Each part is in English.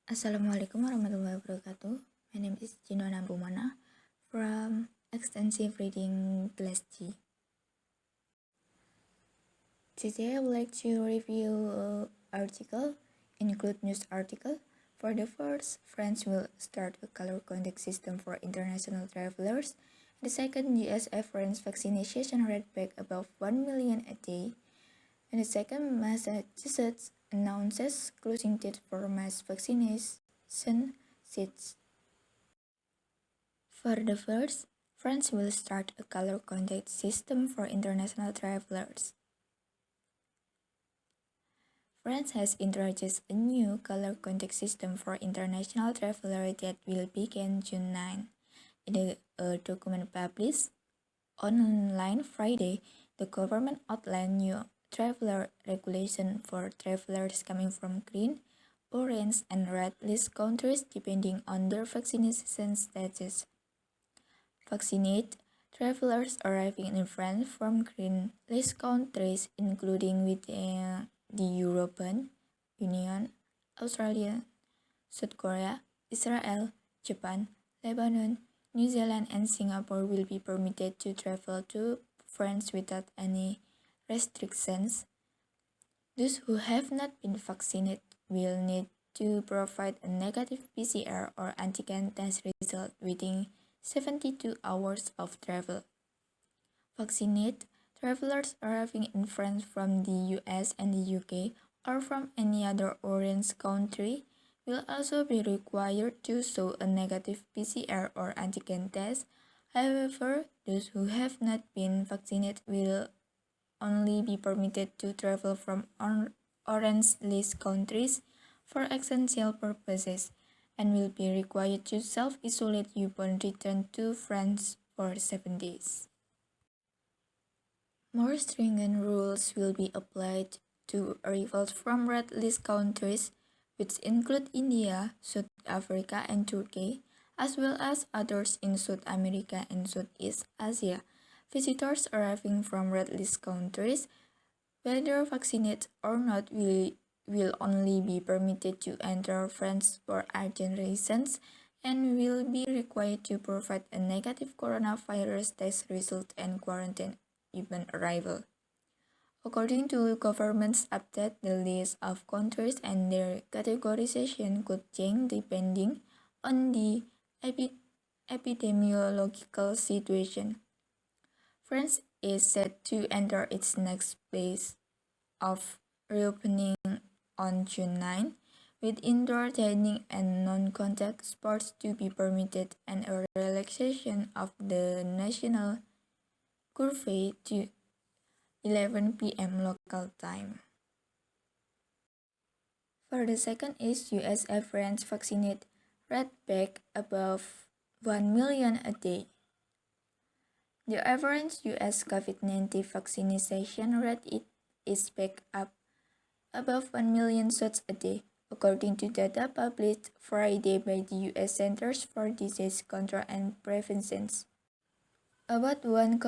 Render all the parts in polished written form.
Assalamualaikum warahmatullahi wabarakatuh. My name is Cindona Ompumona from Extensive Reading Class G. Today I would like to review an article, include news article. For the first, France will start a color coding system for international travelers. The second, USA France vaccination rate back above 1 million a day. And the second, Massachusetts announces closing date for mass vaccination seats. For the first, France will start a color coded system for international travelers. France has introduced a new color coded system for international travelers that will begin June 9. In a document published online Friday, the government outlined new traveler regulation for travelers coming from green, orange, and red list countries depending on their vaccination status. Vaccinated travelers arriving in France from green list countries, including within the European Union, Australia, South Korea, Israel, Japan, Lebanon, New Zealand, and Singapore, will be permitted to travel to France without any restrictions. Those who have not been vaccinated will need to provide a negative PCR or antigen test result within 72 hours of travel. Vaccinated travelers arriving in France from the US and the UK or from any other orange country will also be required to show a negative PCR or antigen test. However, those who have not been vaccinated will only be permitted to travel from orange list countries for essential purposes and will be required to self-isolate upon return to France for 7 days. More stringent rules will be applied to arrivals from red list countries, which include India, South Africa, and Turkey, as well as others in South America and Southeast Asia. Visitors arriving from red list countries, whether vaccinated or not, will only be permitted to enter France for urgent reasons and will be required to provide a negative coronavirus test result and quarantine upon arrival. According to government's update, the list of countries and their categorization could change depending on the epidemiological situation. France is set to enter its next phase of reopening on June 9, with indoor dining and non-contact sports to be permitted and a relaxation of the national curfew to 11 p.m. local time. For the second is USA France vaccinate rate back above 1 million a day. The average US COVID-19 vaccination rate is back up above 1 million shots a day, according to data published Friday by the US Centers for Disease Control and Prevention. About 1.4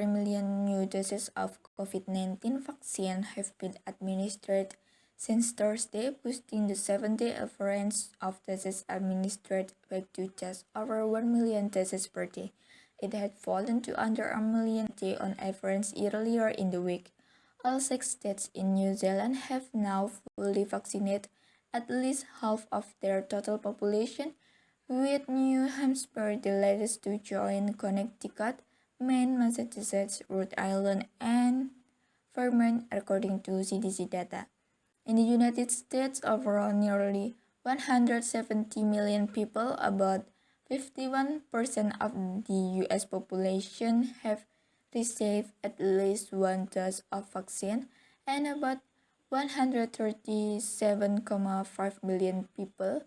million new doses of COVID-19 vaccine have been administered since Thursday, boosting the 7-day average of doses administered back to just over 1 million doses per day. It had fallen to under a million a day on average earlier in the week. All 6 states in New Zealand have now fully vaccinated at least half of their total population, with New Hampshire the latest to join Connecticut, Maine, Massachusetts, Rhode Island, and Vermont, according to CDC data. In the United States, overall, nearly 170 million people, about 51% of the US population, have received at least one dose of vaccine, and about 137.5 million people,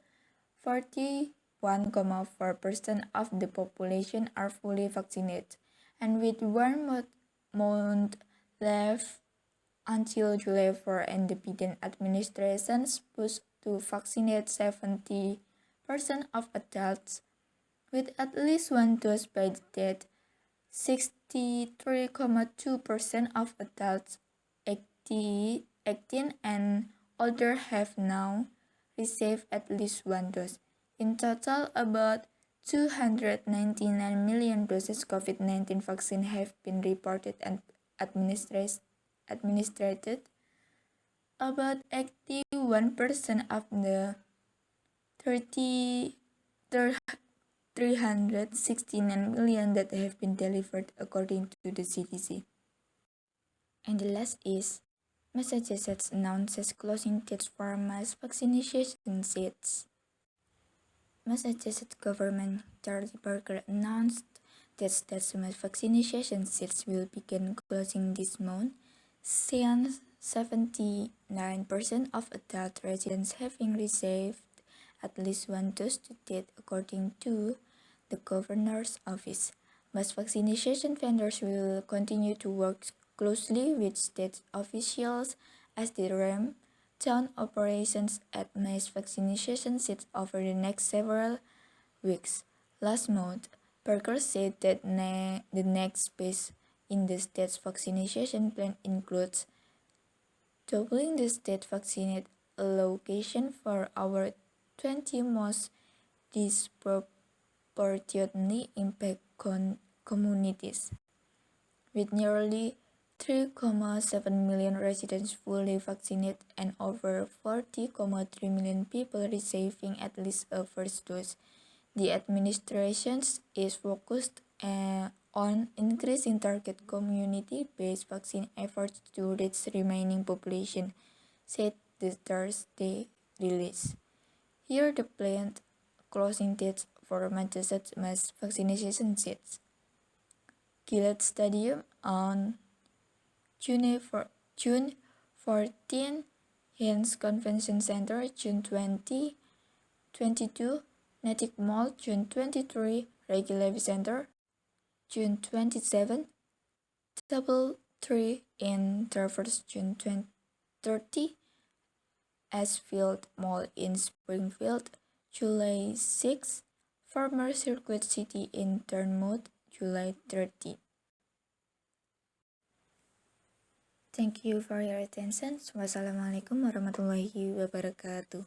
41.4% of the population, are fully vaccinated. And with 1 month left until July 4 and the Biden administration's push to vaccinate 70% of adults with at least one dose by the date, 63.2% of adults 18 and older have now received at least one dose. In total, about 299 million doses COVID-19 vaccine have been reported and administered. About 81% of the 30 369 million that have been delivered according to the CDC. And the last is Massachusetts announces closing dates for mass vaccination seats. Massachusetts Governor Charlie Baker announced that mass vaccination seats will begin closing this month, since 79% of adult residents having received at least one dose to date, according to the governor's office. Mass vaccination vendors will continue to work closely with state officials as they ramp down operations at mass vaccination sites over the next several weeks. Last month, Parker said that the next phase in the state's vaccination plan includes doubling the state vaccinate allocation for our 20 most disproportionately impacted communities, with nearly 3.7 million residents fully vaccinated and over 40.3 million people receiving at least a first dose. The administration is focused on increasing target community-based vaccine efforts to reach remaining population, said the Thursday release. Here are the planned closing dates for Massachusetts mass vaccination seats. Gillette Stadium on June 14, Heinz Convention Center June 20, 22, Natick Mall June 23, Regular Center June 27, Doubletree in Traverse June 30, Ashfield Mall in Springfield July 6, Farmer Circuit City in Dartmouth July 30. Thank you for your attention. Wassalamualaikum warahmatullahi wabarakatuh.